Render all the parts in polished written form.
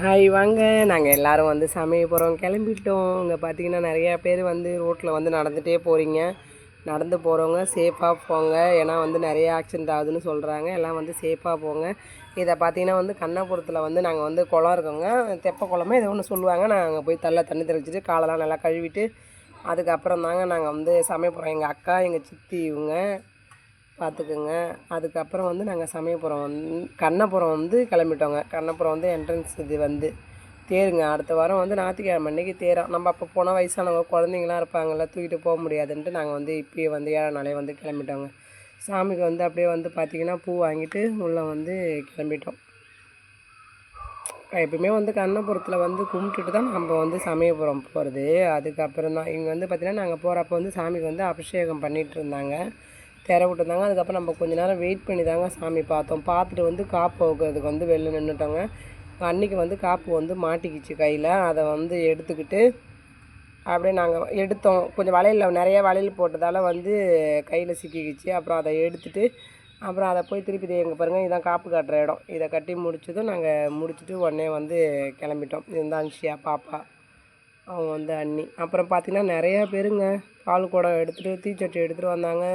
Hi வாங்க. நாங்கள் எல்லோரும் வந்து சமைய போகிறோம், கிளம்பிட்டோம். இங்கே பார்த்தீங்கன்னா நிறையா பேர் வந்து ரோட்டில் வந்து நடந்துகிட்டே போகிறீங்க. நடந்து போகிறவங்க சேஃபாக போங்க, ஏன்னா வந்து நிறைய ஆக்சிடென்ட் ஆகுதுன்னு சொல்கிறாங்க. எல்லாம் வந்து சேஃபாக போங்க. இதை பார்த்தீங்கன்னா வந்து கண்ணபுரத்தில் வந்து நாங்கள் வந்து குளம் இருக்கோங்க, தெப்ப குளமே ஏதோ ஒன்று சொல்லுவாங்க. நாங்கள் போய் தண்ணி தெளிச்சிட்டு காலெல்லாம் நல்லா கழுவிட்டு அதுக்கப்புறம் தாங்க நாங்கள் வந்து சமைய போகிறோம். எங்கள் அக்கா, எங்கள் சித்தி இவங்க பார்த்துக்குங்க. அதுக்கப்புறம் வந்து நாங்கள் சமயபுரம் கண்ணபுரம் வந்து கிளம்பிட்டோங்க. கண்ணபுரம் வந்து என்ட்ரன்ஸ் இது வந்து தேருங்க. அடுத்த வாரம் வந்து ஞாயிற்றுக்கிழமை அன்றைக்கி தேரோம். நம்ம அப்போ போனால் வயசானவங்க குழந்தைங்களாம் இருப்பாங்கள்ல, தூக்கிட்டு போக முடியாதுன்ட்டு நாங்கள் வந்து இப்போயே வந்து 7 நாளே வந்து கிளம்பிட்டோங்க. சாமிக்கு வந்து அப்படியே வந்து பார்த்திங்கன்னா பூ வாங்கிட்டு உள்ளே வந்து கிளம்பிட்டோம். எப்பவுமே வந்து கண்ணபுரத்தில் வந்து கும்பிட்டுட்டு தான் நம்ம வந்து சமயபுரம் போகிறது. அதுக்கப்புறம் தான் இங்கே வந்து பார்த்திங்கன்னா நாங்கள் போகிறப்ப வந்து சாமிக்கு வந்து அபிஷேகம் பண்ணிகிட்டு இருந்தாங்க, திற விட்டுருந்தாங்க. அதுக்கப்புறம் நம்ம கொஞ்சம் நேரம் வெயிட் பண்ணி தாங்க சாமி பார்த்தோம். பார்த்துட்டு வந்து காப்பு வைக்கிறதுக்கு வந்து வெளில நின்றுட்டோங்க. அன்றைக்கி வந்து காப்பு வந்து மாட்டிக்கிச்சு கையில். அதை வந்து எடுத்துக்கிட்டு அப்படியே நாங்கள் எடுத்தோம். கொஞ்சம் வளையல் நிறைய வளையல் போட்டதால் வந்து கையில் சிக்கிக்கிச்சு. அப்புறம் அதை எடுத்துகிட்டு அப்புறம் அதை போய் திருப்பி எங்கே பாருங்கள், இதான் காப்பு கட்டுற இடம். இதை கட்டி முடிச்சதும் நாங்கள் முடிச்சுட்டு உடனே வந்து கிளம்பிட்டோம். இதுதான் அன்ஷியா பாப்பா, அவங்க வந்து அண்ணி. அப்புறம் பார்த்திங்கன்னா நிறையா பேருங்க பால் குடம் எடுத்துகிட்டு தீச்சட்டி எடுத்துகிட்டு வந்தாங்க.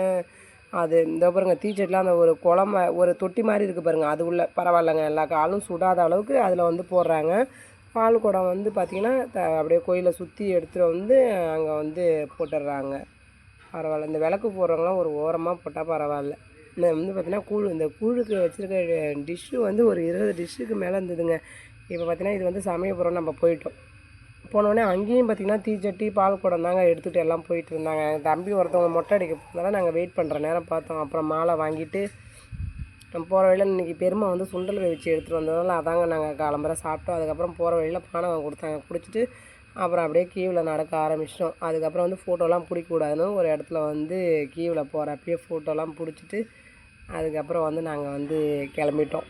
அது இந்த பாருங்கள், தீச்சட்டிலாம் அந்த ஒரு குளம ஒரு தொட்டி மாதிரி இருக்குது பாருங்கள், அது உள்ள பரவாயில்லைங்க. எல்லா காலும் சுடாத அளவுக்கு அதில் வந்து போடுறாங்க. பால் குடம் வந்து பார்த்திங்கன்னா அப்படியே கோயிலை சுற்றி எடுத்துகிட்டு வந்து அங்கே வந்து போட்டுடுறாங்க. பரவாயில்ல. இந்த விளக்கு போடுறவங்களாம் ஒரு ஓரமாக போட்டால் பரவாயில்ல. இந்த வந்து பார்த்திங்கன்னா இந்த கூழுக்கு வச்சுருக்க டிஷ்ஷு வந்து ஒரு 20 டிஷ்ஷுக்கு மேலே இருந்ததுங்க. இப்போ பார்த்திங்கன்னா இது வந்து சமயபுரம் நம்ம போயிட்டோம். போனோடனே அங்கேயும் பார்த்திங்கன்னா தீச்சட்டி பால் குடம் தாங்க எடுத்துகிட்டு எல்லாம் போயிட்டு இருந்தாங்க. என் தம்பி ஒருத்தவங்க மொட்டை அடிக்க போகிறதால நாங்கள் வெயிட் பண்ணுற நேரம் பார்த்தோம். அப்புறம் மாலை வாங்கிட்டு போகிற வழியில் இன்றைக்கி பெருமை வந்து சுண்டல் வச்சு எடுத்துகிட்டு வந்ததால் அதாங்க நாங்கள் காலம்பரை சாப்பிட்டோம். அதுக்கப்புறம் போகிற வழியில் பானகம் கொடுத்தாங்க, குடிச்சிட்டு அப்புறம் அப்படியே கீவில் நடக்க ஆரம்பிச்சிட்டோம். அதுக்கப்புறம் வந்து ஃபோட்டோலாம் பிடிக்கக்கூடாதுன்னு ஒரு இடத்துல வந்து கீவில் போகிறப்பயே ஃபோட்டோலாம் பிடிச்சிட்டு அதுக்கப்புறம் வந்து நாங்கள் வந்து கிளம்பிட்டோம்.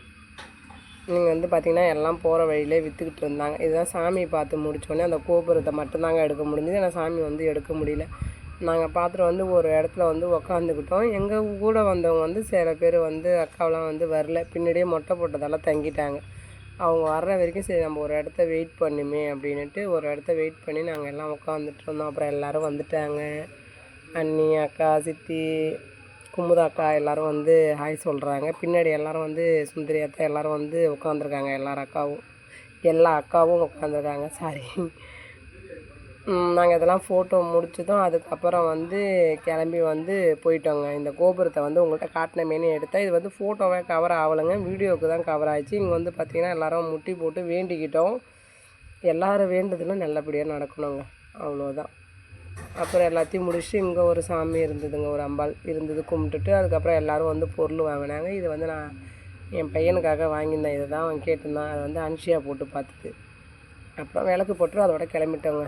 இங்கே வந்து பார்த்திங்கன்னா எல்லாம் போகிற வழியிலே விற்றுக்கிட்டு இருந்தாங்க. இதுதான் சாமி பார்த்து முடித்தோடனே அந்த கோபுரத்தை மட்டும்தாங்க எடுக்க முடிஞ்சுது. ஆனால் சாமி வந்து எடுக்க முடியல. நாங்கள் பார்த்துட்டு வந்து ஒரு இடத்துல வந்து உக்காந்துக்கிட்டோம். எங்கள் கூட வந்தவங்க வந்து சில பேர் வந்து அக்காவெலாம் வந்து வரல, பின்னாடியே மொட்டை போட்டதால் தங்கிட்டாங்க. அவங்க வர்ற வரைக்கும் சரி நம்ம ஒரு இடத்த வெயிட் பண்ணுமே அப்படின்ட்டு ஒரு இடத்த வெயிட் பண்ணி நாங்கள் எல்லாம் உட்காந்துட்டு இருந்தோம். அப்புறம் எல்லோரும் வந்துட்டாங்க. அண்ணி, அக்கா, சித்தி, குமுதாக்கா எல்லோரும் வந்து ஹாய் சொல்கிறாங்க. பின்னாடி எல்லோரும் வந்து சுந்தரி அத்தை எல்லோரும் வந்து உட்காந்துருக்காங்க. எல்லா அக்காவும் உட்காந்துருக்காங்க. சாரி. நாங்கள் இதெல்லாம் ஃபோட்டோ முடிச்சதும் அதுக்கப்புறம் வந்து கிளம்பி வந்து போயிட்டோங்க. இந்த கோபுரத்தை வந்து உங்கள்கிட்ட காட்டினமேனு எடுத்தேன். இது வந்து ஃபோட்டோவே கவர் ஆகலைங்க, வீடியோவுக்கு தான் கவர் ஆகிடுச்சு. இங்கே வந்து பார்த்திங்கன்னா எல்லோரும் முட்டி போட்டு வேண்டிக்கிட்டோம். எல்லோரும் வேண்டுதலும் நல்லபடியாக நடக்கணுங்க, அவ்வளோதான். அப்புறம் எல்லாத்தையும் முடிச்சுட்டு இங்கே ஒரு சாமி இருந்ததுங்க, ஒரு அம்பாள் இருந்தது, கும்பிட்டுட்டு அதுக்கப்புறம் எல்லோரும் வந்து பொருள் வாங்கினாங்க. இது வந்து நான் என் பையனுக்காக வாங்கியிருந்தேன். இதை தான் அவன் கேட்டிருந்தான். அதை வந்து அன்ஷியா போட்டு பார்த்துட்டு அப்புறம் விளக்கு போட்டு அதோட கிளம்பிட்டோங்க.